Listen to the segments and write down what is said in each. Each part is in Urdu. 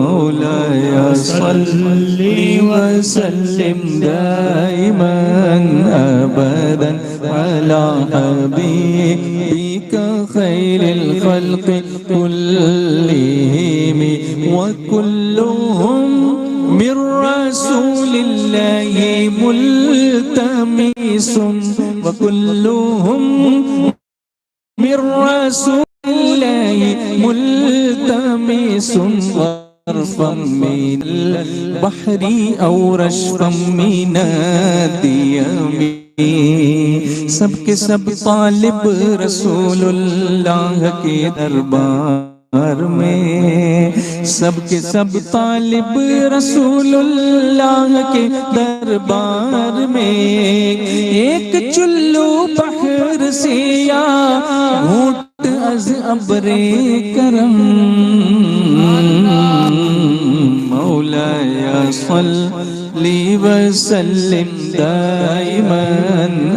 مولاي صل وسلم دائما أبدا على حبيبك خير الخلق كلهم وكلهم من رسول الله ملتمس وكلهم من رسول الله ملتمس غرفا من البحر أو رشفا من الديم سب کے سب طالب رسول اللہ کے دربار میں سب کے سب طالب رسول اللہ کے دربار میں ایک چلو بحر سے یا گھونٹ از ابر کرم مولاي صل وسلم دائما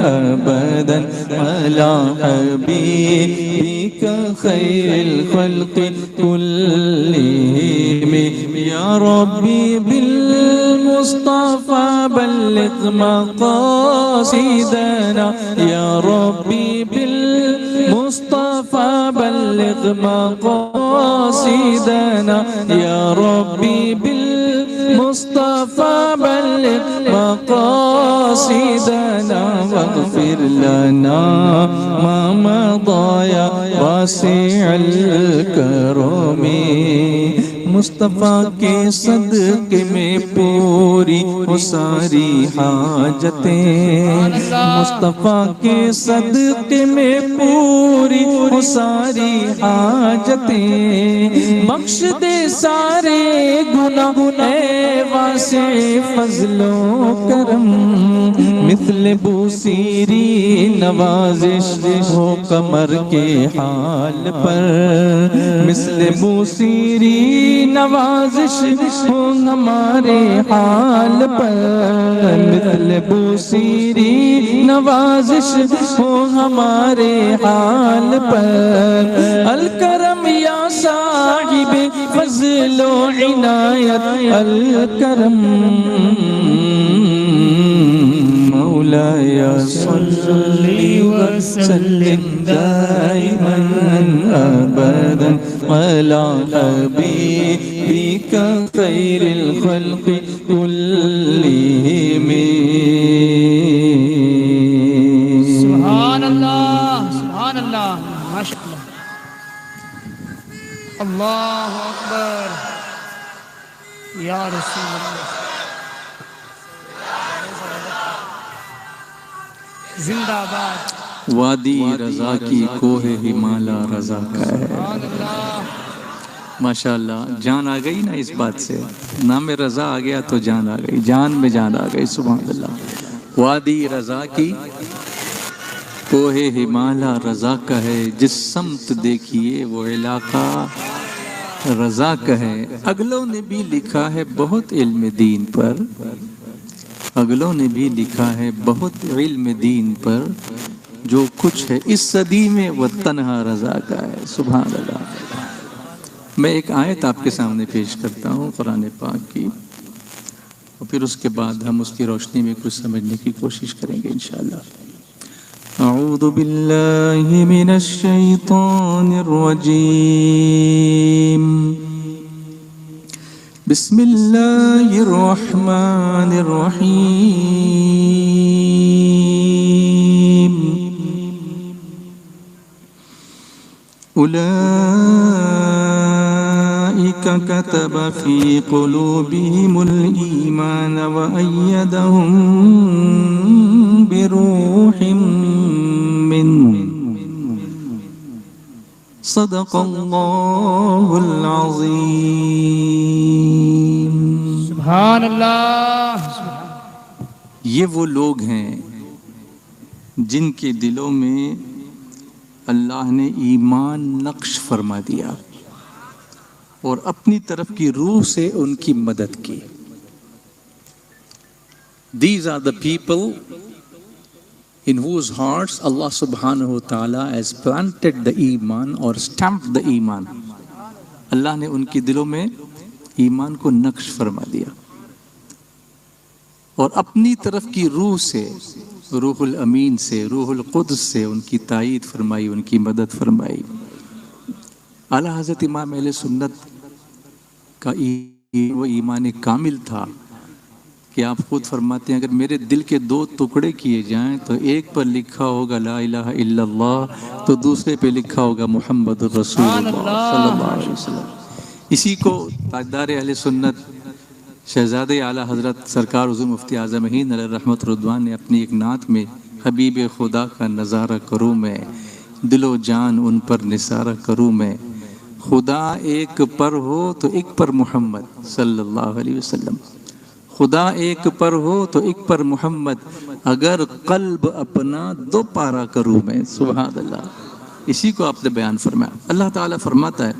أبدا على حبيبك خير الخلق كلهم يا ربي بالمصطفى بلغ مقاصدنا يا ربي بالمصطفى بلغ مقاصدنا يا ربي بالمصطفى بلغ مقاصدنا واغفر لنا ما مضى يا واسع الكرم مصطفیٰ کے صدقے میں پوری ہو ساری حاجتیں مصطفیٰ کے صدقے میں پوری ہو ساری حاجتیں بخش دے سارے گناہ اے واسع فضل و کرم مثل بوسیری نوازش ہو قمر کے حال پر مثل بوسیری نوازش ہو ہمارے حال پر مثل بوسیری نوازش ہو ہمارے حال پر الکرم یا صاحب فضل و عنایت الکرم مولاي صل وسلم دائما أبدا على حبيبك خير الخلق كلهم سبحان الله سبحان الله ما شاء الله الله أكبر يا رسول الله زندہ باد وادی رضا کی کوہ ہمالا رضا کا ہے ماشاءاللہ جان آ گئی نا اس بات سے نام رضا آ گیا تو جان آ گئی جان میں جان آ گئی سبحان اللہ وادی رضا کی کوہ ہمالا رضا کا ہے جس سمت دیکھیے وہ علاقہ رضا کا ہے اگلوں نے بھی لکھا ہے بہت علم دین پر اگلوں نے بھی لکھا ہے بہت علم دین پر جو کچھ ہے اس صدی میں وہ تنہا رضا کا ہے سبحان اللہ میں ایک آیت آپ کے سامنے پیش کرتا ہوں قرآن پاک کی اور پھر اس کے بعد ہم اس کی روشنی میں کچھ سمجھنے کی کوشش کریں گے انشاءاللہ اعوذ باللہ من الشیطان الرجیم بسم اللہ الرحمن الرحیم اولئک کتب فی قلوبہم الایمان وأیدہم بروح منہ صدق اللہ العظیم سبحان اللہ یہ وہ لوگ ہیں جن کے دلوں میں اللہ نے ایمان نقش فرما دیا اور اپنی طرف کی روح سے ان کی مدد کی These are the people in whose hearts Allah subhanahu wa ta'ala has planted the iman or stamped the iman. اللہ نے ان کے دلوں میں ایمان کو نقش فرما دیا اور اپنی طرف کی روح سے، روح الامین سے، روح القدس سے ان کی تائید فرمائی، ان کی مدد فرمائی۔ اعلیٰ حضرت امام اہل سنت کا وہ ایمان کامل تھا کہ آپ خود فرماتے ہیں اگر میرے دل کے دو ٹکڑے کیے جائیں تو ایک پر لکھا ہوگا لا الہ الا اللہ، تو دوسرے پہ لکھا ہوگا محمد الرسول اللہ صلی اللہ علیہ وسلم۔ اسی کو تاجدار اہل سنت شہزادہ اعلیٰ حضرت سرکار حضور مفتی اعظم ہند علیہ رحمت رضوان نے اپنی ایک نعت میں حبیب خدا کا نظارہ کروں میں، دل و جان ان پر نثارہ کروں میں، خدا ایک پر ہو تو ایک پر محمد صلی اللہ علیہ وسلم، خدا ایک پر ہو تو ایک پر محمد، اگر قلب اپنا دو پارا کروں میں، سبحان اللہ۔ اسی کو آپ نے بیان فرمایا۔ اللہ تعالیٰ فرماتا ہے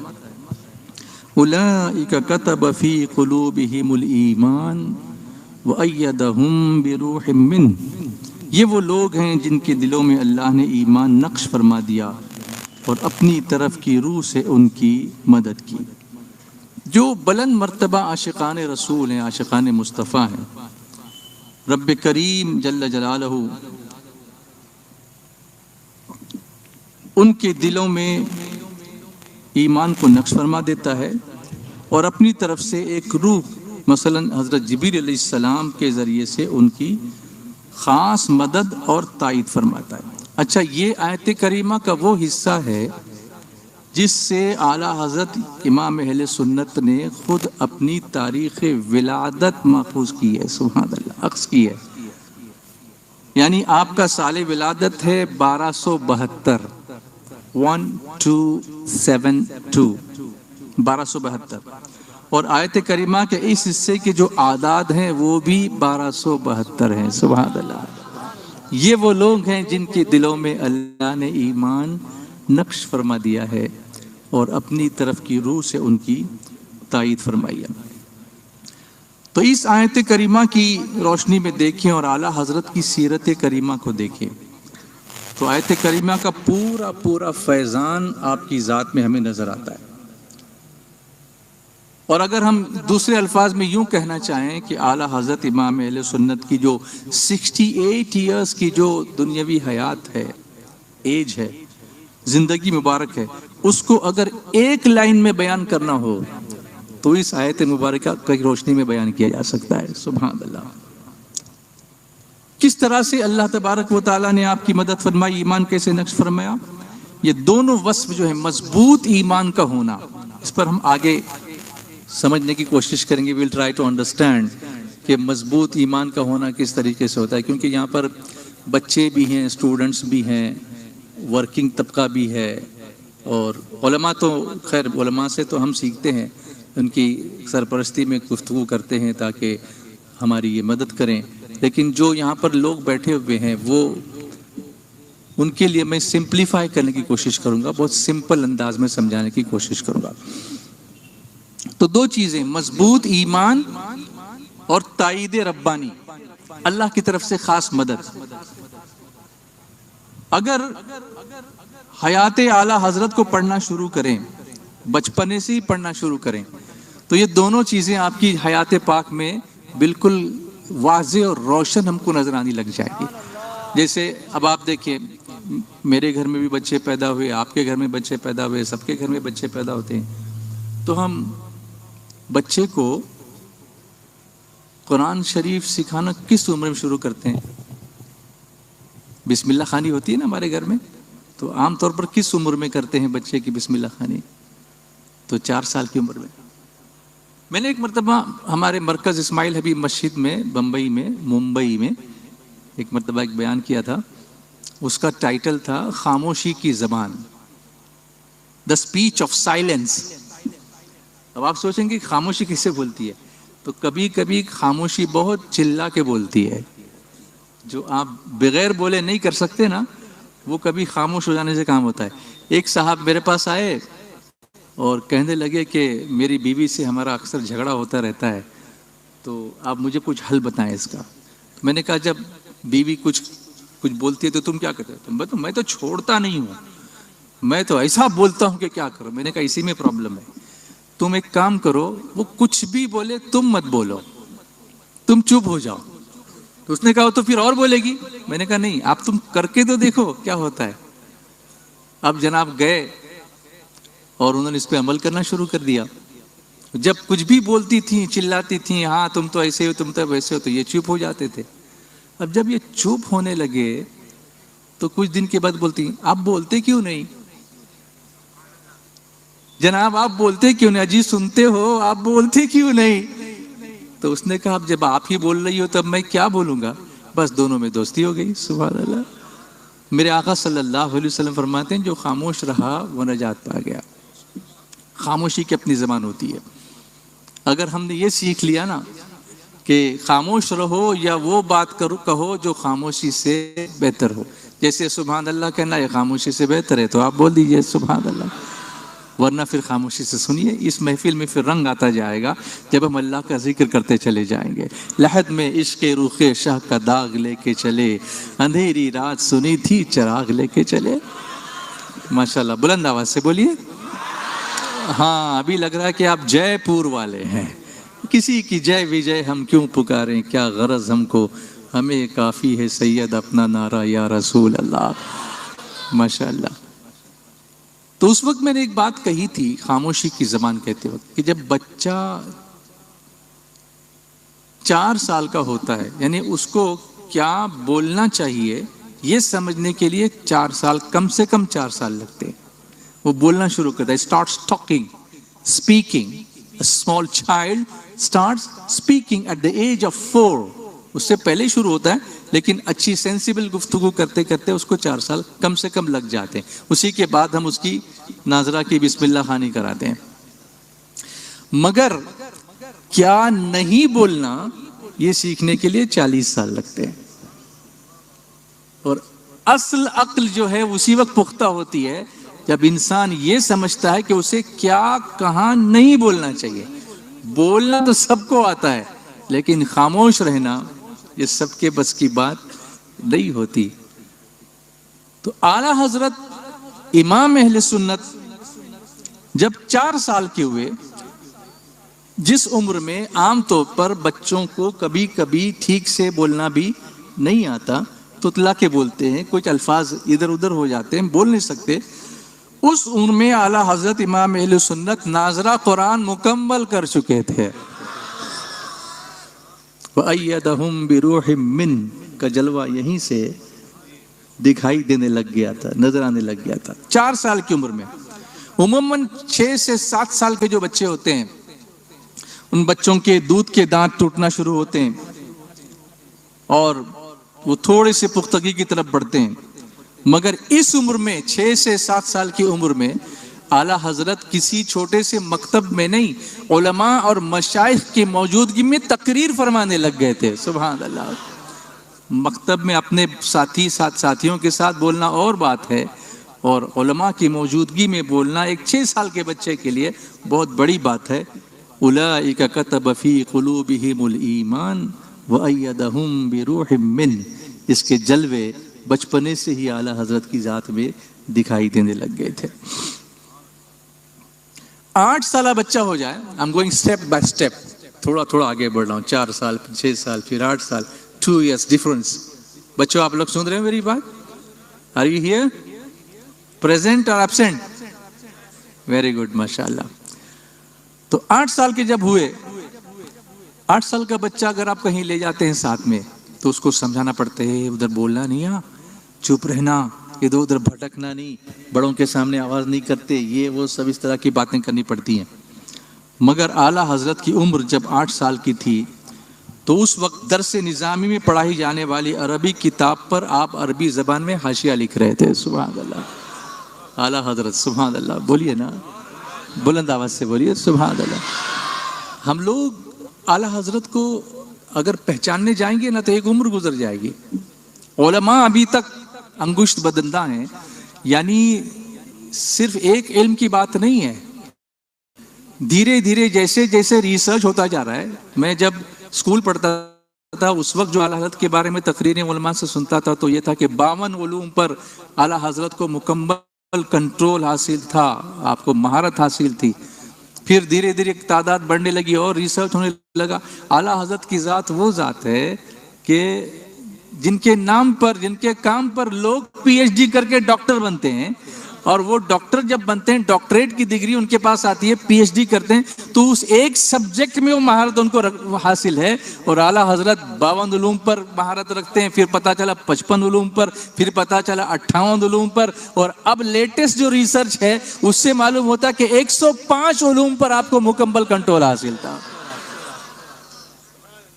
اولئک کتب فی قلوبہم الایمان وایدہم بروح منہ، یہ وہ لوگ ہیں جن کے دلوں میں اللہ نے ایمان نقش فرما دیا اور اپنی طرف کی روح سے ان کی مدد کی۔ جو بلند مرتبہ عاشقان رسول ہیں، عاشقان مصطفیٰ ہیں، رب کریم جل جلالہ ان کے دلوں میں ایمان کو نقش فرما دیتا ہے اور اپنی طرف سے ایک روح مثلا حضرت جبریل علیہ السلام کے ذریعے سے ان کی خاص مدد اور تائید فرماتا ہے۔ اچھا، یہ آیت کریمہ کا وہ حصہ ہے جس سے اعلیٰ حضرت امام اہل سنت نے خود اپنی تاریخ ولادت محفوظ کی ہے، سبحان اللہ، عکس کی ہے۔ یعنی آپ کا سال ولادت ہے 1272، 1272 اور آیت کریمہ کے اس حصے کے جو اعداد ہیں وہ بھی 1272 ہیں، سبحان اللہ۔ یہ وہ لوگ ہیں جن کے دلوں میں اللہ نے ایمان نقش فرما دیا ہے اور اپنی طرف کی روح سے ان کی تائید فرمائی ہے۔ تو اس آیت کریمہ کی روشنی میں دیکھیں اور اعلیٰ حضرت کی سیرت کریمہ کو دیکھیں تو آیت کریمہ کا پورا پورا فیضان آپ کی ذات میں ہمیں نظر آتا ہے۔ اور اگر ہم دوسرے الفاظ میں یوں کہنا چاہیں کہ اعلیٰ حضرت امام اہل سنت کی جو 68 ایئرز کی جو دنیاوی حیات ہے، ایج ہے، زندگی مبارک ہے، اس کو اگر ایک لائن میں بیان کرنا ہو تو اس آیت مبارکہ کی روشنی میں بیان کیا جا سکتا ہے، سبحان اللہ۔ کس طرح سے اللہ تبارک و تعالیٰ نے آپ کی مدد فرمائی، ایمان کیسے نقش فرمایا، یہ دونوں وصف جو ہے مضبوط ایمان کا ہونا، اس پر ہم آگے سمجھنے کی کوشش کریں گے۔ ویل ٹرائی ٹو انڈرسٹینڈ کہ مضبوط ایمان کا ہونا کس طریقے سے ہوتا ہے، کیونکہ یہاں پر بچے بھی ہیں، اسٹوڈنٹس بھی ہیں، ورکنگ طبقہ بھی ہے، اور علماء تو خیر علماء سے تو ہم سیکھتے ہیں، ان کی سرپرستی میں گفتگو کرتے ہیں تاکہ ہماری یہ مدد کریں، لیکن جو یہاں پر لوگ بیٹھے ہوئے ہیں وہ ان کے لیے میں سمپلیفائی کرنے کی کوشش کروں گا، بہت سمپل انداز میں سمجھانے کی کوشش کروں گا۔ تو دو چیزیں، مضبوط ایمان اور تائید ربانی، اللہ کی طرف سے خاص مدد۔ اگر حیات اعلیٰ حضرت کو پڑھنا شروع کریں، بچپنے سے ہی پڑھنا شروع کریں، تو یہ دونوں چیزیں آپ کی حیات پاک میں بالکل واضح اور روشن ہم کو نظر آنے لگ جائے گی۔ جیسے اب آپ دیکھیں، میرے گھر میں بھی بچے پیدا ہوئے، آپ کے گھر میں بچے پیدا ہوئے، سب کے گھر میں بچے پیدا ہوتے ہیں، تو ہم بچے کو قرآن شریف سکھانا کس عمر میں شروع کرتے ہیں؟ بسم اللہ خوانی ہوتی ہے نا ہمارے گھر میں، تو عام طور پر کس عمر میں کرتے ہیں بچے کی بسم اللہ خوانی؟ تو 4 سال کی عمر میں۔ میں نے ایک مرتبہ ہمارے مرکز اسماعیل حبیب مسجد میں ممبئی میں ایک مرتبہ ایک بیان کیا تھا، اس کا ٹائٹل تھا خاموشی کی زبان، دا اسپیچ آف سائلنس۔ اب آپ سوچیں گے خاموشی کس سے بولتی ہے، تو کبھی کبھی خاموشی بہت چلا کے بولتی ہے، جو آپ بغیر بولے نہیں کر سکتے نا، وہ کبھی خاموش ہو جانے سے کام ہوتا ہے۔ ایک صاحب میرے پاس آئے اور کہنے لگے کہ میری بیوی سے ہمارا اکثر جھگڑا ہوتا رہتا ہے، تو آپ مجھے کچھ حل بتائیں اس کا۔ میں نے کہا جب بیوی کچھ بولتی ہے تو تم کیا کرتے ہو؟ میں تو چھوڑتا نہیں ہوں، میں تو ایسا بولتا ہوں کہ کیا کروں۔ میں نے کہا اسی میں پرابلم ہے، تم ایک کام کرو، وہ کچھ بھی بولے تم مت بولو، تم چپ ہو جاؤ۔ تو اس نے کہا تو پھر اور بولے گی۔ میں نے کہا نہیں، آپ تم کر کے تو دیکھو کیا ہوتا ہے۔ اب جناب گئے اور انہوں نے اس پہ عمل کرنا شروع کر دیا۔ جب کچھ بھی بولتی تھیں، چلاتی تھیں، ہاں تم تو ایسے ہو، تم تو ویسے ہو، تو یہ چپ ہو جاتے تھے۔ اب جب یہ چپ ہونے لگے تو کچھ دن کے بعد بولتی، آپ بولتے کیوں نہیں جناب، آپ بولتے کیوں نہیں؟ اجی سنتے ہو، آپ بولتے کیوں نہیں؟ تو اس نے کہا اب جب آپ ہی بول رہی ہو تب میں کیا بولوں گا؟ بس دونوں میں دوستی ہو گئی۔ سبحان اللہ۔ میرے آقا صلی اللہ علیہ وسلم فرماتے ہیں جو خاموش رہا وہ نجات پا گیا۔ خاموشی کی اپنی زبان ہوتی ہے۔ اگر ہم نے یہ سیکھ لیا نا کہ خاموش رہو یا وہ بات کرو کہو جو خاموشی سے بہتر ہو، جیسے سبحان اللہ کہنا یہ خاموشی سے بہتر ہے تو آپ بول دیجئے سبحان اللہ، ورنہ پھر خاموشی سے سنیے۔ اس محفل میں پھر رنگ آتا جائے گا جب ہم اللہ کا ذکر کرتے چلے جائیں گے۔ لحد میں عشق رخ شاہ کا داغ لے کے چلے، اندھیری رات سنی تھی چراغ لے کے چلے۔ ماشاءاللہ، بلند آواز سے بولیے۔ ہاں ابھی لگ رہا ہے کہ آپ جے پور والے ہیں۔ کسی کی جے وجے ہم کیوں پکاریں، کیا غرض ہم کو، ہمیں کافی ہے سید اپنا نعرہ یا رسول اللہ۔ ماشاءاللہ۔ تو اس وقت میں نے ایک بات کہی تھی خاموشی کی زبان کہتے وقت کہ جب بچہ 4 سال کا ہوتا ہے، یعنی اس کو کیا بولنا چاہیے یہ سمجھنے کے لیے 4 سال، کم سے کم 4 سال لگتے ہیں۔ وہ بولنا شروع کرتا ہے، starts talking, speaking. A small child starts speaking at the age of 4. اس سے پہلے شروع ہوتا ہے لیکن اچھی سینسیبل گفتگو کرتے کرتے اس کو 4 سال کم سے کم لگ جاتے ہیں۔ اسی کے بعد ہم اس کی ناظرہ کی بسم اللہ خوانی کراتے ہیں۔ مگر کیا نہیں بولنا یہ سیکھنے کے لیے 40 سال لگتے ہیں، اور اصل عقل جو ہے اسی وقت پختہ ہوتی ہے جب انسان یہ سمجھتا ہے کہ اسے کیا کہاں نہیں بولنا چاہیے۔ بولنا تو سب کو آتا ہے لیکن خاموش رہنا یہ سب کے بس کی بات نہیں ہوتی۔ تو اعلیٰ حضرت امام اہل سنت جب 4 سال کے ہوئے، جس عمر میں عام طور پر بچوں کو کبھی کبھی ٹھیک سے بولنا بھی نہیں آتا، تتلا کے بولتے ہیں، کچھ الفاظ ادھر ادھر ہو جاتے ہیں، بول نہیں سکتے، اس عمر میں اعلیٰ حضرت امام اہل سنت ناظرہ قرآن مکمل کر چکے تھے۔ وَأَيَّدَهُمْ بِرُوحٍ مِّنْهُ کا جلوہ یہیں سے دکھائی دینے لگ گیا تھا، نظر آنے لگ گیا تھا 4 سال کی عمر میں۔ عموماً 6 سے 7 سال کے جو بچے ہوتے ہیں ان بچوں کے دودھ کے دانت ٹوٹنا شروع ہوتے ہیں اور وہ تھوڑے سے پختگی کی طرف بڑھتے ہیں، مگر اس عمر میں 6 سے 7 سال کی عمر میں اعلیٰ حضرت کسی چھوٹے سے مکتب میں نہیں، علماء اور مشائخ کی موجودگی میں تقریر فرمانے لگ گئے تھے۔ سبحان اللہ۔ مکتب میں اپنے ساتھیوں کے ساتھ بولنا اور بات ہے، اور علماء کی موجودگی میں بولنا ایک 6 سال کے بچے کے لیے بہت بڑی بات ہے۔ اولئک کتب فی قلوبہم الایمان وأیدہم بروح منہ، اس کے جلوے بچپنے سے ہی اعلیٰ حضرت کی ذات میں دکھائی دینے لگ گئے تھے۔ 8 سالہ بچہ ہو جائے، I'm going step by step، تھوڑا تھوڑا آگے بڑھ رہا ہوں، 4 سال پھر 6 سال پھر 8 سال، 2 years difference۔ بچوں آپ لوگ سن رہے ہیں میری بات؟ Are you here? Present or absent? Very good، ماشاءاللہ۔ تو 8 سال کے جب ہوئے، 8 سال کا بچہ اگر آپ کہیں لے جاتے ہیں ساتھ میں تو اس کو سمجھانا پڑتا ہے، ادھر بولنا نہیں، ہاں چپ رہنا، ادھر ادھر بھٹکنا نہیں، بڑوں کے سامنے آواز نہیں کرتے، یہ وہ سب اس طرح کی باتیں کرنی پڑتی ہیں۔ مگر اعلیٰ حضرت کی عمر جب 8 سال کی تھی تو اس وقت درس نظامی میں پڑھائی جانے والی عربی کتاب پر آپ عربی زبان میں حاشیہ لکھ رہے تھے۔ سبحان اللہ۔ اعلیٰ حضرت، سبحان اللہ، بولیے نا، بلند آواز سے بولیے سبحان اللہ۔ ہم لوگ اعلیٰ حضرت کو اگر پہچاننے جائیں گے نا تو ایک عمر گزر جائے گی۔ علماء ابھی تک انگشت بدندہ ہیں، یعنی صرف ایک علم کی بات نہیں ہے، دھیرے دھیرے جیسے جیسے ریسرچ ہوتا جا رہا ہے۔ میں جب اسکول پڑھتا تھا اس وقت جو اعلیٰ حضرت کے بارے میں تقریریں علماء سے سنتا تھا تو یہ تھا کہ 52 علوم پر اعلیٰ حضرت کو مکمل کنٹرول حاصل تھا، آپ کو مہارت حاصل تھی۔ پھر دھیرے دھیرے تعداد بڑھنے لگی اور ریسرچ ہونے لگا. اعلیٰ حضرت کی ذات وہ ذات ہے کہ جن کے نام پر، جن کے کام پر لوگ پی ایچ ڈی کر کے ڈاکٹر بنتے ہیں، اور وہ ڈاکٹر جب بنتے ہیں ڈاکٹریٹ کی ڈگری ان کے پاس آتی ہے، پی ایچ ڈی کرتے ہیں، تو اس ایک سبجیکٹ میں وہ مہارت ان کو حاصل ہے. اور اعلیٰ حضرت 52 علوم پر مہارت رکھتے ہیں، پھر پتہ چلا 55 علوم پر، پھر پتہ چلا 58 علوم پر، اور اب لیٹسٹ جو ریسرچ ہے اس سے معلوم ہوتا کہ 105 علوم پر آپ کو مکمل کنٹرول حاصل تھا.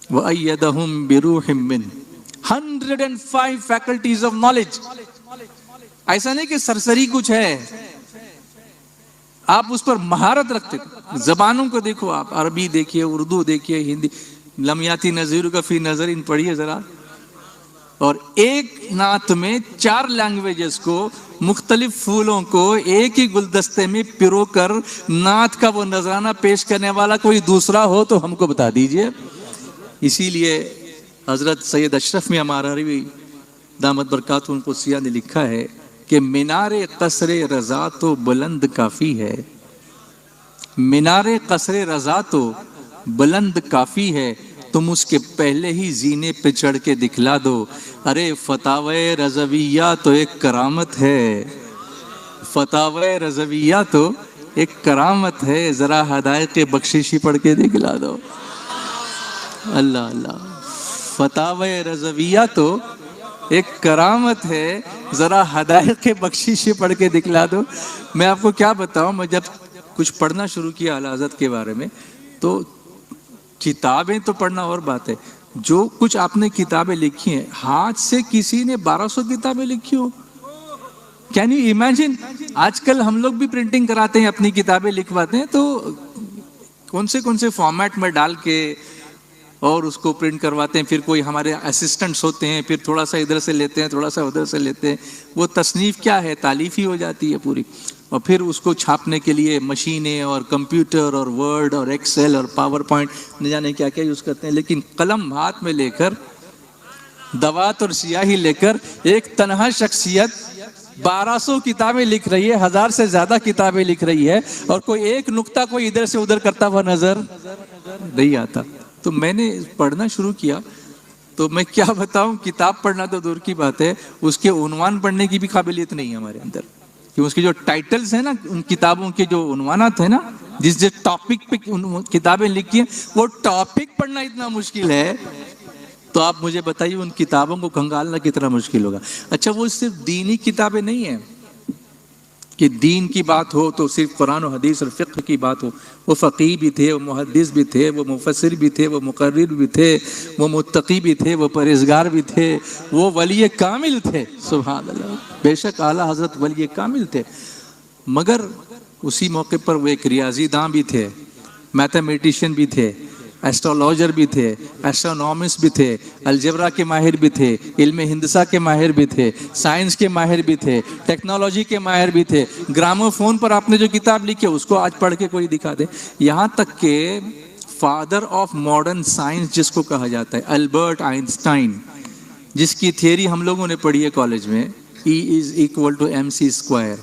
وَأَيَّدَهُمْ بِرُوحٍ مِّنْهُ 105 فیکلٹیز آف نالج. ایسا نہیں کہ سرسری کچھ ہے، آپ اس پر مہارت رکھتے. زبانوں کو دیکھو، آپ عربی دیکھیے، اردو دیکھیے، ہندی. لمیاتی نظیر کا فی نظر ان پڑھیے ذرا. اور ایک نعت میں 4 لینگویجز کو، مختلف پھولوں کو ایک ہی گلدستے میں پرو کر نعت کا وہ نذرانہ پیش کرنے والا کوئی دوسرا ہو تو ہم کو بتا دیجئے. اسی لیے حضرت سید اشرف میں ہمارا روی دامت برکاتہ القدسیہ نے لکھا ہے کہ مینار قصر رضا تو بلند کافی ہے، مینار قصر رضا تو بلند کافی ہے، تم اس کے پہلے ہی زینے پہ چڑھ کے دکھلا دو. ارے فتاوی رضویہ تو ایک کرامت ہے، فتاوی رضویہ تو ایک کرامت ہے، ذرا ہدایت بخششی پڑھ کے دکھلا دو. اللہ اللہ. فتاوی رضویہ تو ایک کرامت ہے، ذرا ہدایت کے بخشش پڑھ کے دکھلا دو. میں آپ کو کیا بتاؤں، میں جب کچھ پڑھنا شروع کیا اعلیٰ حضرت کے بارے میں تو کتابیں تو پڑھنا اور بات ہے، جو کچھ آپ نے کتابیں لکھی ہیں، ہاتھ سے کسی نے 1200 کتابیں لکھی ہو. Can you imagine? آج کل ہم لوگ بھی پرنٹنگ کراتے ہیں، اپنی کتابیں لکھواتے ہیں، تو کون سے فارمیٹ میں ڈال کے اور اس کو پرنٹ کرواتے ہیں. پھر کوئی ہمارے اسسٹنٹس ہوتے ہیں، پھر تھوڑا سا ادھر سے لیتے ہیں، تھوڑا سا ادھر سے لیتے ہیں. وہ تصنیف کیا ہے، تالیف ہی ہو جاتی ہے پوری. اور پھر اس کو چھاپنے کے لیے مشینیں اور کمپیوٹر اور ورڈ اور ایکسل اور پاور پوائنٹ نہ جانے کیا کیا یوز کرتے ہیں. لیکن قلم ہاتھ میں لے کر، دوات اور سیاہی لے کر، ایک تنہا شخصیت 1200 کتابیں لکھ رہی ہے، 1000 سے زیادہ کتابیں لکھ رہی ہے، اور کوئی ایک نقطہ کوئی ادھر سے ادھر کرتا ہوا نظر نہیں آتا. تو میں نے پڑھنا شروع کیا، تو میں کیا بتاؤں، کتاب پڑھنا تو دور کی بات ہے، اس کے عنوان پڑھنے کی بھی قابلیت نہیں ہے ہمارے اندر. کہ اس کے جو ٹائٹلز ہیں نا، ان کتابوں کے جو عنوانات ہیں نا، جس ٹاپک پہ کتابیں لکھی ہیں، وہ ٹاپک پڑھنا اتنا مشکل ہے. تو آپ مجھے بتائیے ان کتابوں کو کھنگالنا کتنا مشکل ہوگا. اچھا، وہ صرف دینی کتابیں نہیں ہیں کہ دین کی بات ہو تو صرف قرآن و حدیث اور فقہ کی بات ہو. وہ فقیہ بھی تھے، وہ محدث بھی تھے، وہ مفسر بھی تھے، وہ مقرر بھی تھے، وہ متقی بھی تھے، وہ پرہیزگار بھی تھے، وہ ولی کامل تھے. سبحان اللہ. بے شک اعلیٰ حضرت ولی کامل تھے، مگر اسی موقع پر وہ ایک ریاضی داں بھی تھے، میتھمیٹیشین بھی تھے، ایسٹرولوجر بھی تھے، ایسٹرونومسٹ بھی تھے، الجبرا کے ماہر بھی تھے، علم ہندسہ کے ماہر بھی تھے، سائنس کے ماہر بھی تھے، ٹیکنالوجی کے ماہر بھی تھے. گراموفون پر آپ نے جو کتاب لکھی ہے اس کو آج پڑھ کے کوئی دکھا دے. یہاں تک کہ فادر آف ماڈرن سائنس جس کو کہا جاتا ہے، البرٹ آئنسٹائن، جس کی تھیوری ہم لوگوں نے پڑھی ہے کالج میں، E=mc².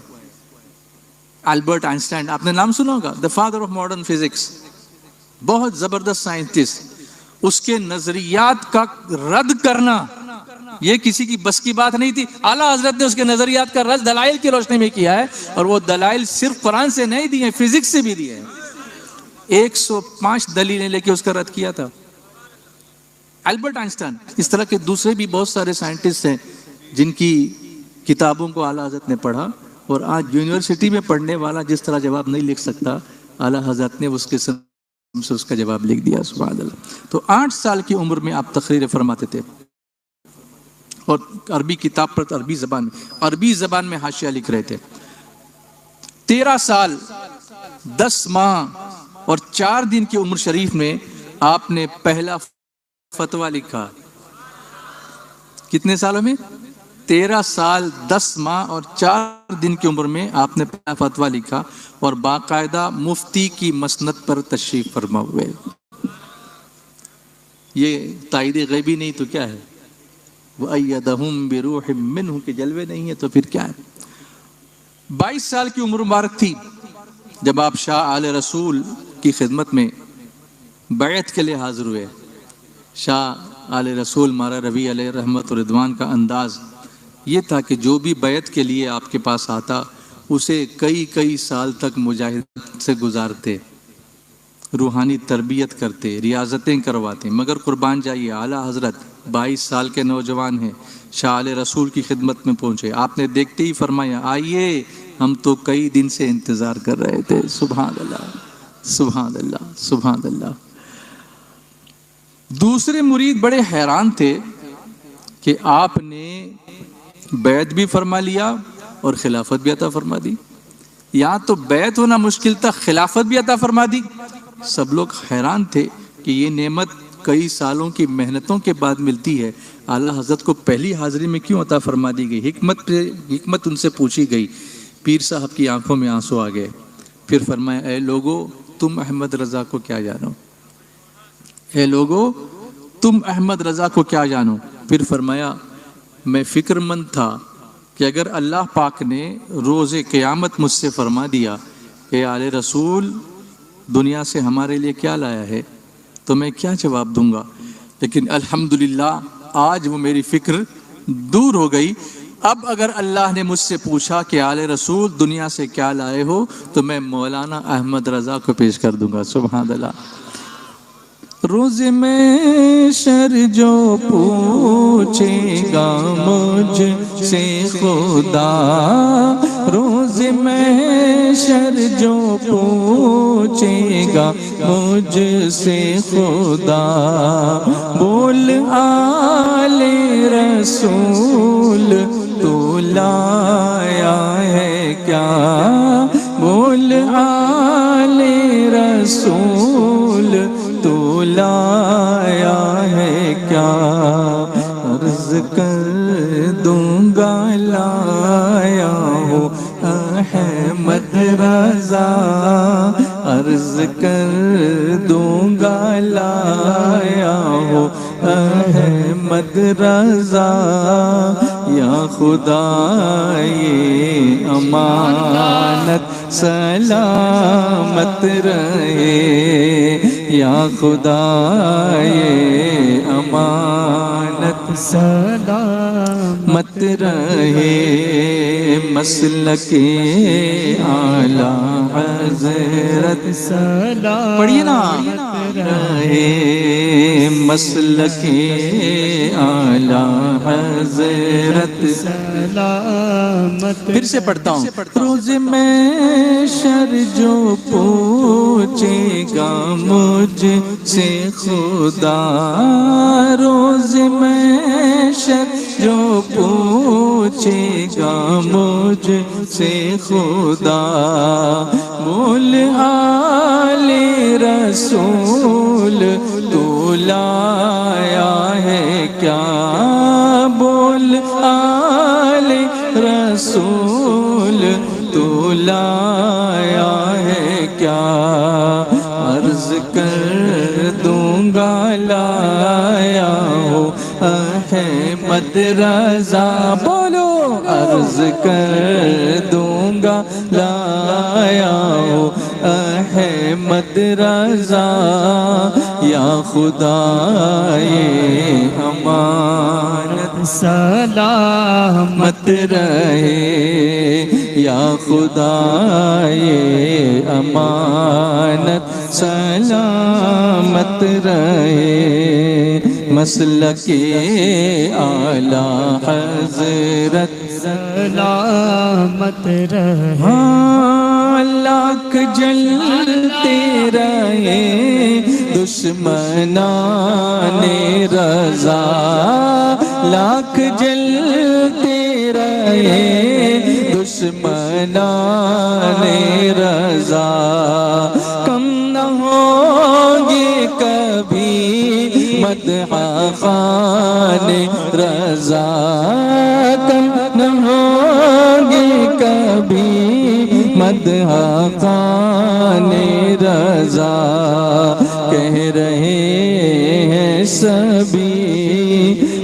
البرٹ آئنسٹائن، آپ نے نام سنا ہوگا، the father of modern physics, بہت زبردست سائنٹسٹ. اس کے نظریات کا رد کرنا یہ کسی کی بس کی بات نہیں تھی. اعلیٰ حضرت نے اس کے نظریات کا رد دلائل کی روشنی میں کیا ہے، اور وہ دلائل صرف قرآن سے نہیں دیے، فزکس سے بھی دیے. 105 دلیلیں لے کے اس کا رد کیا تھا البرٹ آئنسٹائن. اس طرح کے دوسرے بھی بہت سارے سائنٹسٹ ہیں جن کی کتابوں کو اعلیٰ حضرت نے پڑھا، اور آج یونیورسٹی میں پڑھنے والا جس طرح جواب نہیں لکھ سکتا، اعلیٰ حضرت نے اس کے سے اس کا جواب لکھ دیا. سبحان اللہ. تو 8 سال کی عمر میں آپ تقریر فرماتے تھے، اور عربی کتاب پر عربی زبان میں حاشیہ لکھ رہے تھے. 13 سال 10 ماہ اور 4 دن کی عمر شریف میں آپ نے پہلا فتویٰ لکھا. کتنے سالوں میں؟ 13 سال 10 ماہ اور 4 دن کی عمر میں آپ نے پہلا فتویٰ لکھا، اور باقاعدہ مفتی کی مسند پر تشریف فرما ہوئے. یہ تائید غیبی نہیں تو کیا ہے؟ وَأَيَّدَهُمْ بِرُوحٍ مِّنْهُ کے جلوے نہیں ہے تو پھر کیا ہے؟ 22 سال کی عمر مبارک تھی، جب آپ شاہ آل رسول کی خدمت میں بیعت کے لیے حاضر ہوئے، شاہ آل رسول مولا ربیع علیہ رحمت و رضوان کا انداز یہ تھا کہ جو بھی بیعت کے لیے آپ کے پاس آتا اسے کئی سال تک مجاہدت سے گزارتے، روحانی تربیت کرتے، ریاضتیں کرواتے، مگر قربان جائیے اعلیٰ حضرت 22 سال کے نوجوان ہیں، شاہ علیہ رسول کی خدمت میں پہنچے، آپ نے دیکھتے ہی فرمایا آئیے، ہم تو کئی دن سے انتظار کر رہے تھے۔ سبحان اللہ سبحان اللہ سبحان اللہ۔ دوسرے مرید بڑے حیران تھے کہ آپ نے بیعت بھی فرما لیا اور خلافت بھی عطا فرما دی، یہاں تو بیعت ہونا مشکل تھا، خلافت بھی عطا فرما دی۔ سب لوگ حیران تھے کہ یہ نعمت کئی سالوں کی محنتوں کے بعد ملتی ہے، اعلیٰ حضرت کو پہلی حاضری میں کیوں عطا فرما دی گئی؟ حکمت ان سے پوچھی گئی۔ پیر صاحب کی آنکھوں میں آنسو آ گئے، پھر فرمایا اے لوگو تم احمد رضا کو کیا جانو، اے لوگو تم احمد رضا کو کیا جانو۔ پھر فرمایا میں فکر مند تھا کہ اگر اللہ پاک نے روز قیامت مجھ سے فرما دیا کہ آل رسول دنیا سے ہمارے لیے کیا لایا ہے تو میں کیا جواب دوں گا، لیکن الحمدللہ آج وہ میری فکر دور ہو گئی۔ اب اگر اللہ نے مجھ سے پوچھا کہ آل رسول دنیا سے کیا لائے ہو تو میں مولانا احمد رضا کو پیش کر دوں گا۔ سبحان اللہ۔ روز محشر جو پوچھے گا مجھ سے خدا، روز محشر جو پوچھے گا مجھ سے خدا، بول آل رسول تو لایا ہے کیا، بول آل رسول تو لایا ہے کیا، عرض کر دوں گا لایا ہوں احمد رضا، عرض کر دوں گا لایا ہوں احمد رضا، یا خدا یہ امانت سلامت رہے، یا خدا یہ امانت سلامت رہے، مسلک اعلیٰ حضرت سلامت پڑھیے نا رہے، مسلک اعلیٰ حضرت سلامت۔ پھر سے پڑھتا ہوں۔ روز محشر جو پوچھے گا مجھ سے خدا، روز محشر جو پوچھے گا مجھ سے خدا، بول آل رسول تو لایا ہے کیا، بول آل رسول تو لایا ہے کیا، عرض کر دوں گا لایا ہو احمد رضا، بولو عرض کر دوں گا لایا ہو احمد رضا، یا خدا یہ امانت سلامت رہے، یا خدا یہ امانت سلامت رہے، مسلک اعلیٰ حضرت سلامت رہے، ہاں لاکھ جلتے رہے دشمنان رضا، لاکھ جلتے رہے دشمنان رضا، کم نہ ہوں گے کبھی مدح خوان رضا، کم نہ ہوں گے کبھی مدح خوان رضا، کہہ رہے ہیں سبھی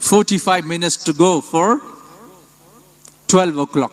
45 minutes to go for 12 o'clock।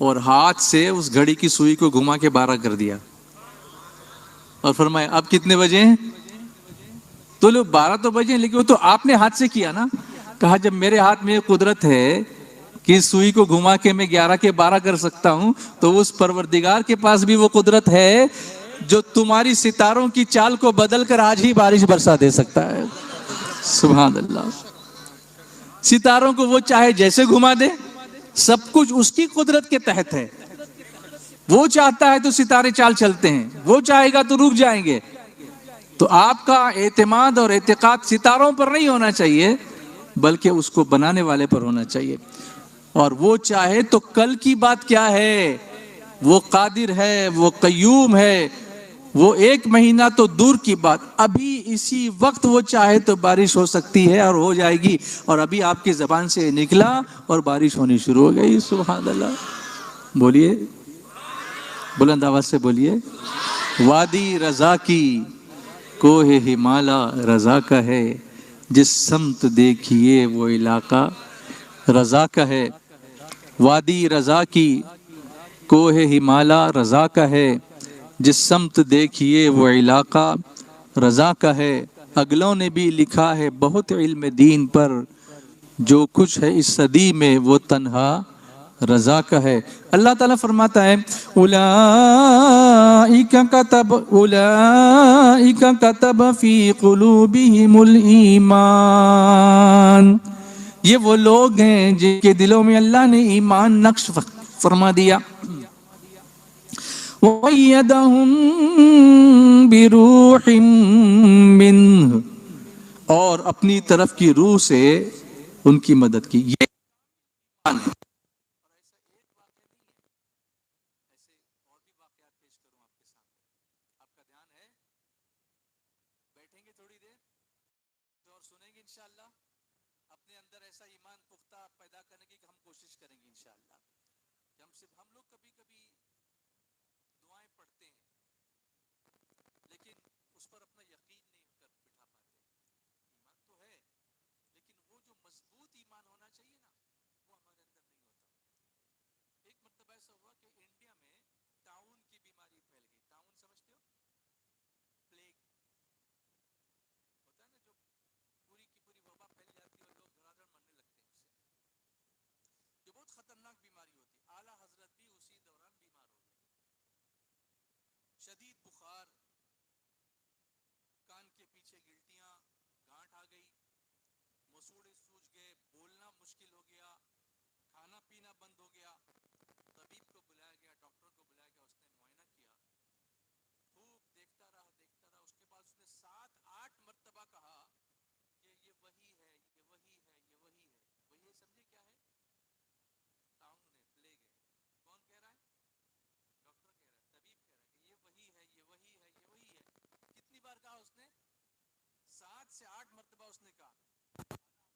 اور ہاتھ سے اس گھڑی کی سوئی کو گھما کے 12 کر دیا اور فرمایا اب کتنے بجے ہیں؟ تو لوگ 12 تو بجے لیکن وہ تو آپ نے ہاتھ سے کیا نا. کہا جب میرے ہاتھ میں قدرت ہے کہ سوئی کو گھما کے میں 11 کے 12 کر سکتا ہوں تو اس پروردگار کے پاس بھی وہ قدرت ہے جو تمہاری ستاروں کی چال کو بدل کر آج ہی بارش برسا دے سکتا ہے. سبحان اللہ. ستاروں کو وہ چاہے جیسے گھما دے، سب کچھ اس کی قدرت کے تحت ہے. وہ چاہتا ہے تو ستارے چال چلتے ہیں، وہ چاہے گا تو رک جائیں گے. تو آپ کا اعتماد اور اعتقاد ستاروں پر نہیں ہونا چاہیے بلکہ اس کو بنانے والے پر ہونا چاہیے. اور وہ چاہے تو کل کی بات کیا ہے، وہ قادر ہے، وہ قیوم ہے. وہ 1 مہینہ تو دور کی بات، ابھی اسی وقت وہ چاہے تو بارش ہو سکتی ہے اور ہو جائے گی. اور ابھی آپ کی زبان سے نکلا اور بارش ہونی شروع ہو گئی. سبحان اللہ. بولیے بلند آواز سے بولیے. وادی رضا کی کوہ ہمالا رضا کا ہے، جس سمت دیکھیے وہ علاقہ رضا کا ہے. وادی رضا کی کوہ ہمالا رضا کا ہے، جس سمت دیکھیے وہ علاقہ رضا کا ہے. اگلوں نے بھی لکھا ہے بہت علم دین پر، جو کچھ ہے اس صدی میں وہ تنہا رضا کا ہے. اللہ تعالیٰ فرماتا ہے اولئک کتب فی قلوبہم الایمان. یہ وہ لوگ ہیں جن کے دلوں میں اللہ نے ایمان نقش فرما دیا. وَأَيَّدَهُم بِرُوحٍ مِّنْهُ، اور اپنی طرف کی روح سے ان کی مدد کی. یہ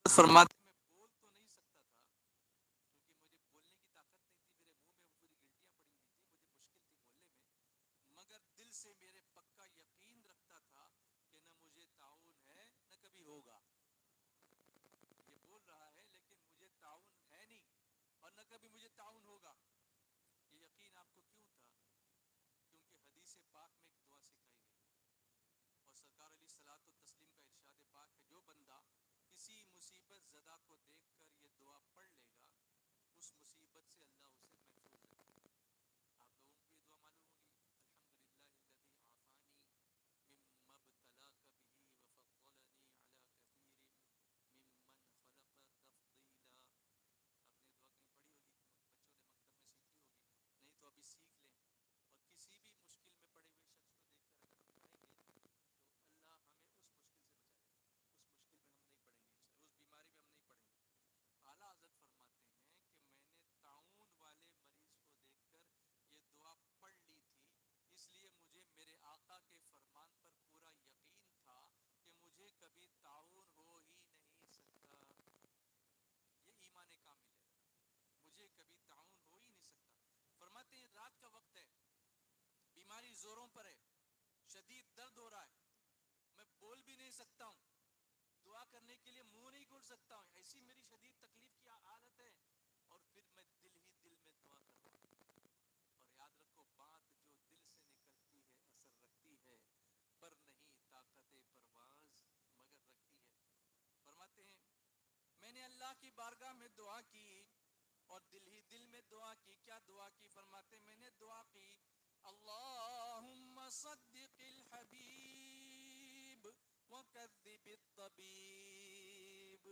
فرماتے زوروں پر ہے، شدید درد ہو رہا ہے، میں بول بھی نہیں سکتا ہوں، دعا کرنے کے لیے منہ نہیں کھول سکتا ہوں، ایسی میری شدید تکلیف کی حالت ہے، اور پھر میں دل ہی دل میں دعا کر رہا ہوں. اللہ کی بارگاہ میں دعا کی اور دل ہی دل میں دعا کی. کیا دعا کی؟ فرماتے میں نے دعا کی اللہم صدق الحبیب وکذب الطبیب.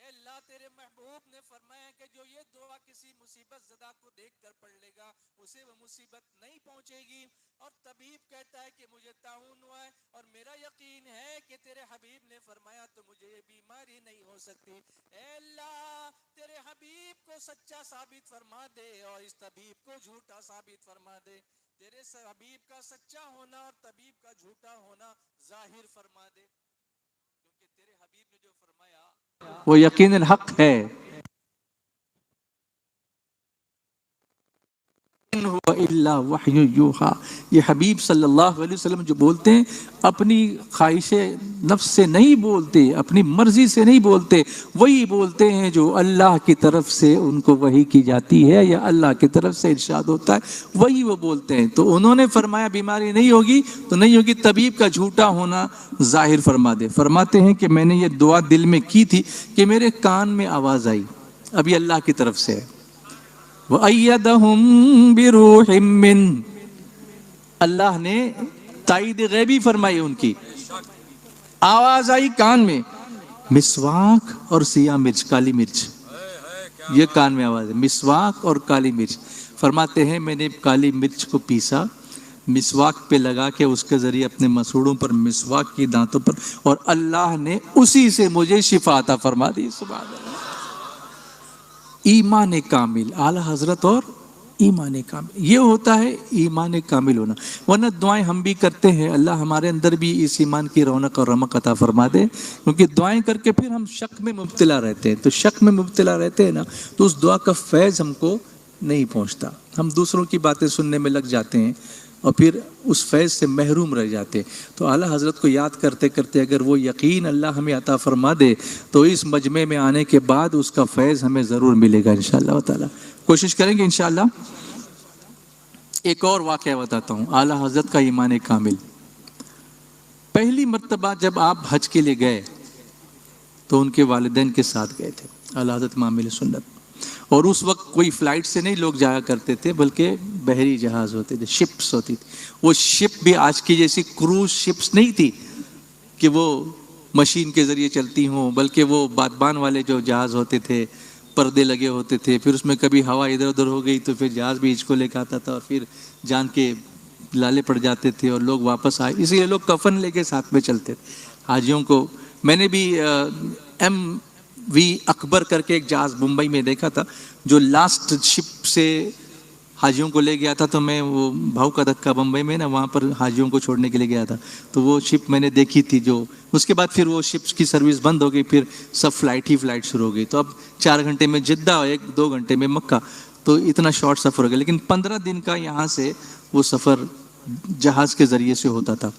اے اللہ تیرے محبوب نے فرمایا کہ جو یہ دعا کسی مصیبت زدہ کو دیکھ کر پڑھ لے گا اسے وہ مصیبت نہیں پہنچے گی. اور طبیب کہتا ہے کہ مجھے طاعون ہوا ہے اور میرا یقین ہے کہ تیرے حبیب نے فرمایا تو مجھے یہ بیماری نہیں ہو سکتی. اے اللہ تیرے حبیب کو سچا ثابت فرما دے اور اس طبیب کو جھوٹا ثابت فرما دے. تیرے حبیب کا سچا ہونا اور طبیب کا جھوٹا ہونا ظاہر فرما دے، کیونکہ تیرے حبیب نے جو فرمایا وہ یقیناً حق ہے. یہ حبیب صلی اللہ علیہ وسلم جو بولتے ہیں اپنی خواہش نفس سے نہیں بولتے، اپنی مرضی سے نہیں بولتے، وہی بولتے ہیں جو اللہ کی طرف سے ان کو وحی کی جاتی ہے یا اللہ کی طرف سے ارشاد ہوتا ہے وہی وہ بولتے ہیں. تو انہوں نے فرمایا بیماری نہیں ہوگی تو نہیں ہوگی، طبیب کا جھوٹا ہونا ظاہر فرما دے. فرماتے ہیں کہ میں نے یہ دعا دل میں کی تھی کہ میرے کان میں آواز آئی، ابھی اللہ کی طرف سے ہے. وَأَيَّدَهُمْ بِرُوحٍ مِّنْ، اللہ نے تائید غیبی فرمائی، ان کی آواز آئی کان میں. مسواک اور سیاہ مرچ، کالی مرچ، یہ کان میں آواز ہے، مسواک اور کالی مرچ. فرماتے ہیں میں نے کالی مرچ کو پیسا، مسواک پہ لگا کے اس کے ذریعے اپنے مسوڑوں پر، مسواک کی دانتوں پر، اور اللہ نے اسی سے مجھے شفا عطا فرما دی. سبحان اللہ. ایمان کامل، اعلی حضرت اور ایمان کامل، یہ ہوتا ہے ایمان کامل ہونا. ورنہ دعائیں ہم بھی کرتے ہیں، اللہ ہمارے اندر بھی اس ایمان کی رونق اور رمق عطا فرما دے. کیونکہ دعائیں کر کے پھر ہم شک میں مبتلا رہتے ہیں، تو شک میں مبتلا رہتے ہیں نا تو اس دعا کا فیض ہم کو نہیں پہنچتا، ہم دوسروں کی باتیں سننے میں لگ جاتے ہیں اور پھر اس فیض سے محروم رہ جاتے. تو اعلیٰ حضرت کو یاد کرتے کرتے اگر وہ یقین اللہ ہمیں عطا فرما دے تو اس مجمع میں آنے کے بعد اس کا فیض ہمیں ضرور ملے گا انشاءاللہ تعالی. کوشش کریں گے انشاءاللہ. ایک اور واقعہ بتاتا ہوں اعلیٰ حضرت کا ایمان کامل. پہلی مرتبہ جب آپ حج کے لیے گئے تو ان کے والدین کے ساتھ گئے تھے، اعلیٰ حضرت معامل سنت. اور اس وقت کوئی فلائٹ سے نہیں لوگ جایا کرتے تھے بلکہ بحری جہاز ہوتے تھے، شپس ہوتی تھی. وہ شپ بھی آج کی جیسی کروز شپس نہیں تھی کہ وہ مشین کے ذریعے چلتی ہوں، بلکہ وہ بادبان والے جو جہاز ہوتے تھے، پردے لگے ہوتے تھے، پھر اس میں کبھی ہوا ادھر ادھر ہو گئی تو پھر جہاز بھی ہچ کو لے کے آتا تھا اور پھر جان کے لالے پڑ جاتے تھے اور لوگ واپس آئے. اسی لیے لوگ کفن لے کے ساتھ میں چلتے تھے حاجیوں کو. میں نے بھی MV اکبر کر کے ایک جہاز ممبئی میں دیکھا تھا جو لاسٹ شپ سے حاجیوں کو لے گیا تھا. تو میں وہ بھاؤ کا دھکا بمبئی میں نا وہاں پر حاجیوں کو چھوڑنے کے لیے گیا تھا، تو وہ شپ میں نے دیکھی تھی. جو اس کے بعد پھر وہ شپس کی سروس بند ہو گئی، پھر سب فلائٹ شروع ہو گئی. تو اب 4 گھنٹے میں جدہ، 1-2 گھنٹے میں مکہ، تو اتنا شارٹ سفر ہو گیا. لیکن 15 دن کا یہاں سے وہ سفر جہاز کے ذریعے سے ہوتا تھا.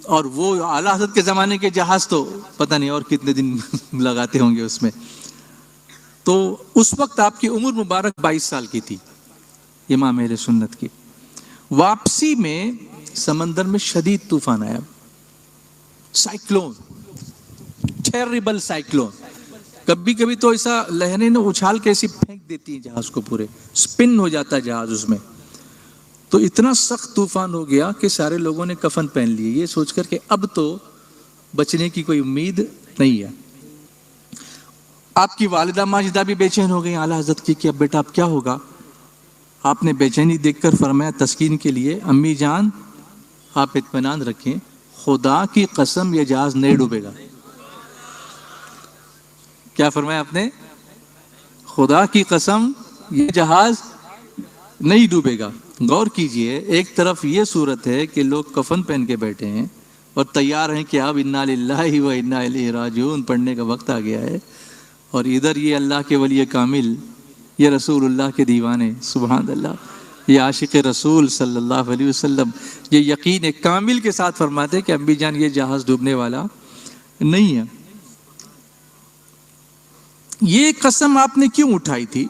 اور وہ اعلیٰ حضرت کے زمانے کے جہاز تو پتہ نہیں اور کتنے دن لگاتے ہوں گے اس میں. تو اس وقت آپ کی عمر مبارک 22 سال کی تھی امام اہل سنت کی. واپسی میں سمندر میں شدید طوفان آیا، سائیکلون، ٹیریبل سائیکلون. کبھی کبھی تو ایسا لہریں نہ اچھال کے ایسی پھینک دیتی ہیں جہاز کو، پورے سپن ہو جاتا ہے جہاز اس میں. تو اتنا سخت طوفان ہو گیا کہ سارے لوگوں نے کفن پہن لیے، یہ سوچ کر کہ اب تو بچنے کی کوئی امید نہیں ہے. آپ کی والدہ ماجدہ بھی بے چین ہو گئی اعلیٰ حضرت کی کہ اب بیٹا اب کیا ہوگا. آپ نے بے چینی دیکھ کر فرمایا تسکین کے لیے، امی جان آپ اطمینان رکھیں، خدا کی قسم یہ جہاز نہیں ڈوبے گا. کیا فرمایا آپ نے؟ خدا کی قسم یہ جہاز نہیں ڈوبے گا. غور کیجئے، ایک طرف یہ صورت ہے کہ لوگ کفن پہن کے بیٹھے ہیں اور تیار ہیں کہ اب انا للہ و انا الیہ راجعون پڑھنے کا وقت آ گیا ہے، اور ادھر یہ اللہ کے ولی کامل، یہ رسول اللہ کے دیوانے، سبحان اللہ، یہ عاشق رسول صلی اللہ علیہ وسلم یہ یقین کامل کے ساتھ فرماتے کہ امی جان یہ جہاز ڈوبنے والا نہیں ہے. یہ قسم آپ نے کیوں اٹھائی تھی؟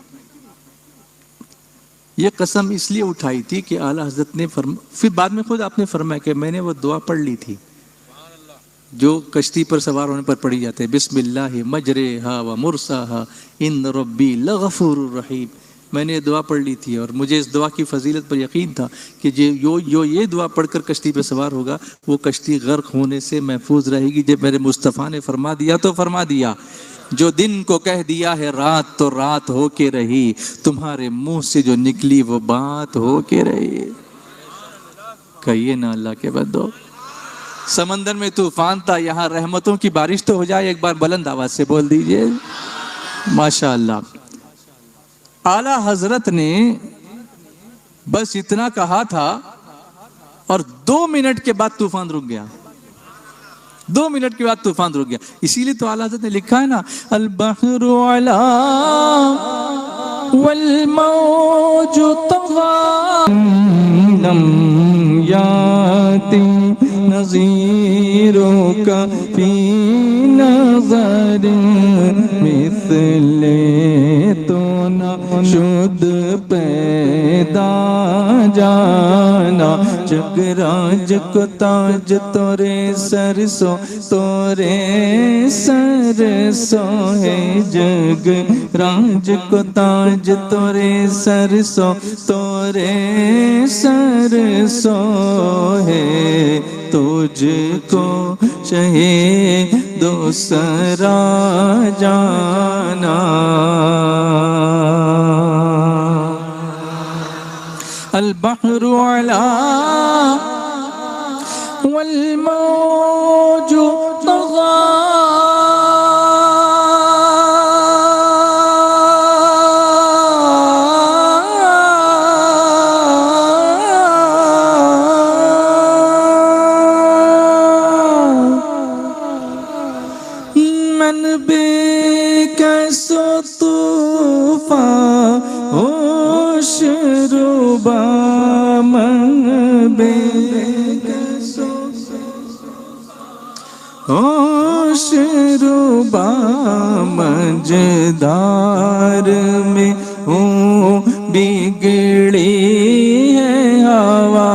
یہ قسم اس لیے اٹھائی تھی کہ اعلیٰ حضرت نے پھر بعد میں خود آپ نے فرمایا کہ میں نے وہ دعا پڑھ لی تھی جو کشتی پر سوار ہونے پر پڑھی جاتے ہیں، بسم اللہ مجریہا و مرساہا ان ربی لغفور الرحیم. میں نے یہ دعا پڑھ لی تھی اور مجھے اس دعا کی فضیلت پر یقین تھا کہ جو یہ دعا پڑھ کر کشتی پہ سوار ہوگا وہ کشتی غرق ہونے سے محفوظ رہے گی. جب میرے مصطفیٰ نے فرما دیا تو فرما دیا، جو دن کو کہہ دیا ہے رات تو رات ہو کے رہی، تمہارے منہ سے جو نکلی وہ بات ہو کے رہی. کہیے نا اللہ کے بندو. سمندر میں طوفان تھا، یہاں رحمتوں کی بارش تو ہو جائے. ایک بار بلند آواز سے بول دیجئے ماشاء اللہ. اعلیٰ حضرت نے بس اتنا کہا تھا اور 2 منٹ کے بعد طوفان رک گیا. 2 منٹ کے بعد طوفان رک گیا. اسی لیے تو اعلیٰ حضرت نے لکھا ہے نا، البحر علا والموج طغى لم يأتِ نظيرك في نظر مثل تو نہ شد پیدا جانا. جگ راج کو تاج تورے سرسو تورے سرسو ہے. جگ راج کو تاج تورے سرسو تورے سرسو ہے. تجھ کو شہے دوسرا جانا. البحر علا والموج شروبا مجدار میں ہوں بگڑی ہے ہوا.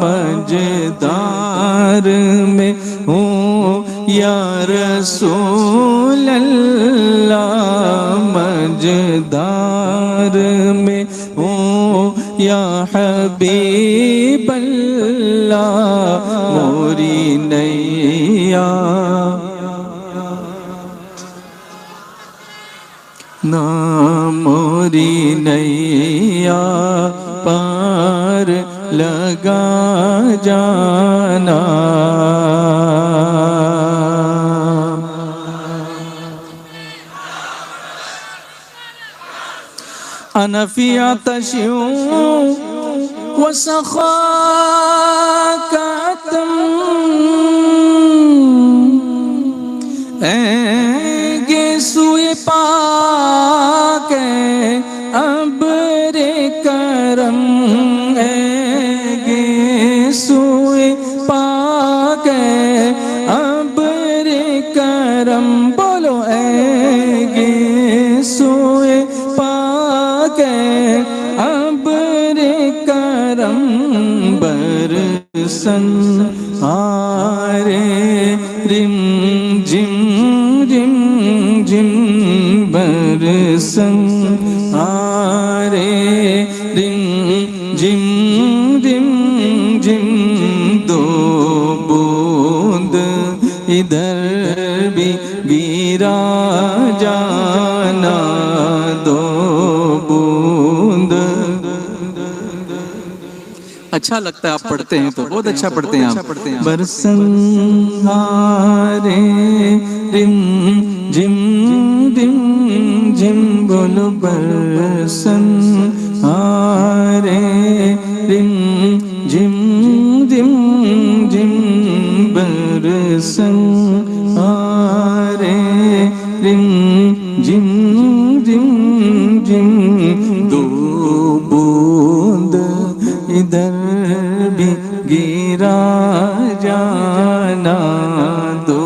مجدار میں ہوں یا رسول اللہ. مجدار میں ہوں یا حبیب اللہ. موری نیا نا موری نیا پار لگا جانا. انا فی آتش وسخاکتم اے گیسوئے پاک ابر کرم. اے گیسوئے پاک ابر کرم. بولو اے گیسوئے پاک ابر کرم. برسن آرے رم جم رم جم برسن آرے رم جم رم جم. دو بوند ادھر بھی گرا جانا. دو بوند. اچھا لگتا ہے آپ پڑھتے ہیں تو بہت اچھا پڑھتے ہیں آپ. برسن آرے رم جم رم جم. بولو برسن آرے رم جم رم جم. برسن آرے رم جم رم جم. دو بوند ادھر بھی گرا جانا. دو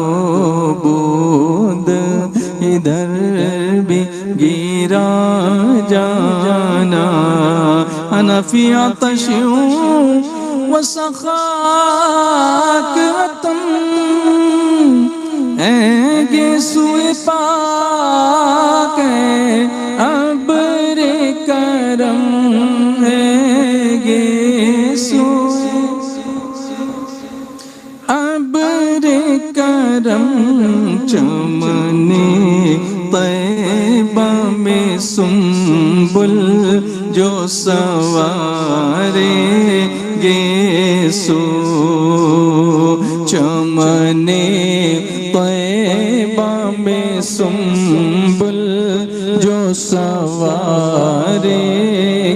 بوند ادھر بھی گرا جانا. انا فی آتش وسخاک وطن اے گے سوئے پاک ہے ابر کرم ہے گے سوئے ابر کرم چمنے طیبہ میں سنبل جو سوارے گے سو چمنے طیبہ میں سنبل جو سوارے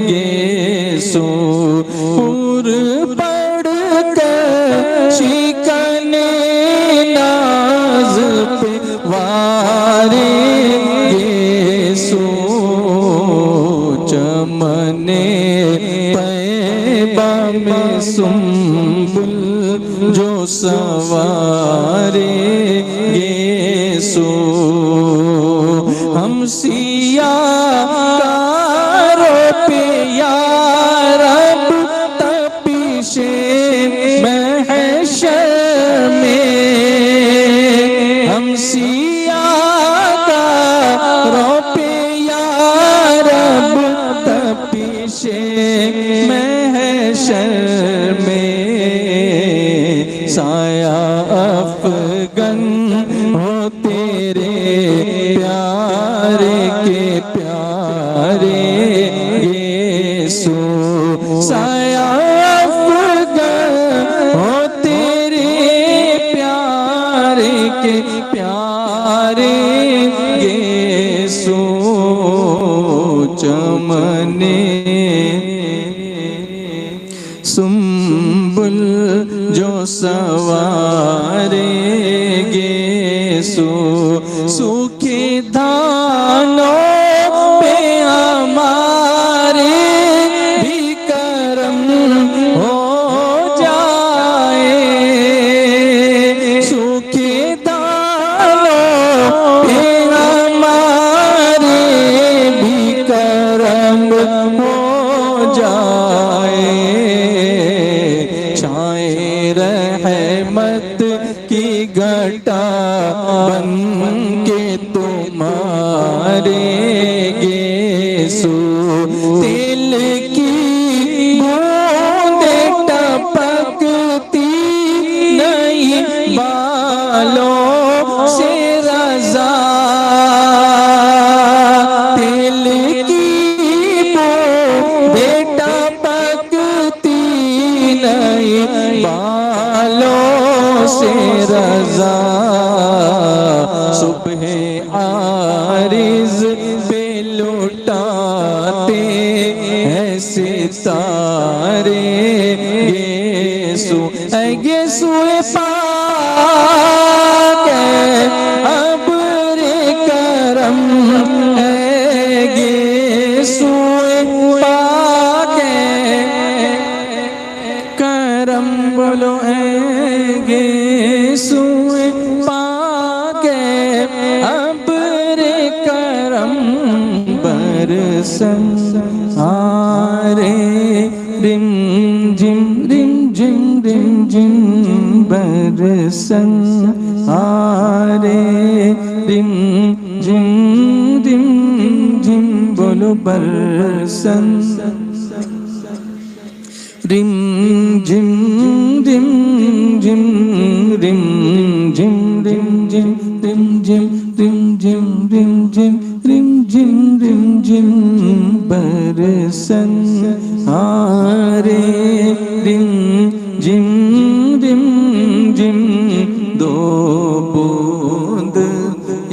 گے سو اور پڑھ کر شکنے ناز پہ وارے گے سو چمنے طیبہ میں سنبل جو سوارے گے سو ہم سیاہ کاروں پہ یا رب تپش محشر میں ہم سیاہ کاروں پہ یا رب تپش محشر میں سایہ افغن ہو تیرے پیارے کے پیارے یسوع سایہ افغن ہو تیرے پیارے کے پیارے یسوع چمنے سنبل جو سوارے گے سو سوکھے دانوں پہ ہمارے بھی کرم ہو جائے سوکھے دانوں پہ ہمارے بھی کرم ہو جائے رحمت کی گھٹا بن کے تمہارے یسوع دل کی بوندیں ٹپکتی نہیں بالوں سے رضا دل کی بوندیں ٹپکتی نہیں بالوں سے رضا صبح عارض پہ لٹاتے ہیں ستارے یسوع اے یسوع پاک ہے ابر کرم اے یسوع پاک ہے کرم بولو اے یسوع پاک ہے ابر کرم برسن آرے رم جم برسن آرے رم جم بولو برسن رم جم برسن آرے رم جم دو بوند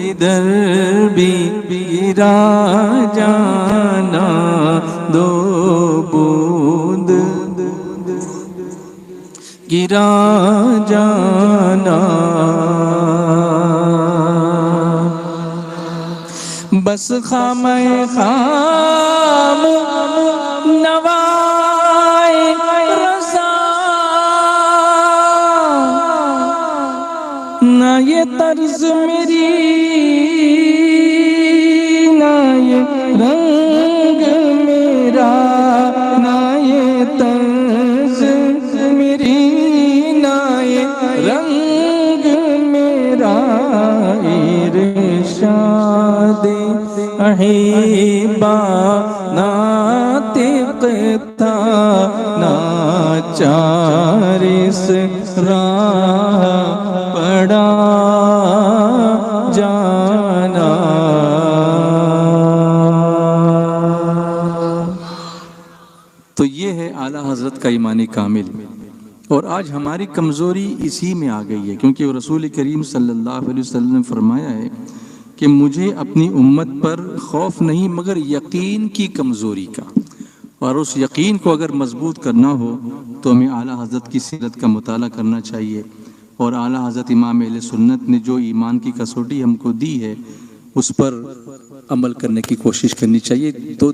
ادھر بھی گرا جانا دو بوند گرا جانا بس خام نوائے رضا نہ یہ طرز میری نہ یہ رنگ میرا نہ یہ طرز مہیبا ناطق تھا ناچار اس راہ پڑا جانا. تو یہ ہے اعلیٰ حضرت کا ایمان کامل. اور آج ہماری کمزوری اسی میں آ گئی ہے، کیونکہ رسول کریم صلی اللہ علیہ وسلم نے فرمایا ہے کہ مجھے اپنی امت پر خوف نہیں مگر یقین کی کمزوری کا، اور اس یقین کو اگر مضبوط کرنا ہو تو ہمیں اعلیٰ حضرت کی سیرت کا مطالعہ کرنا چاہیے، اور اعلیٰ حضرت امام اہل سنت نے جو ایمان کی کسوٹی ہم کو دی ہے اس پر عمل کرنے کی کوشش کرنی چاہیے. تو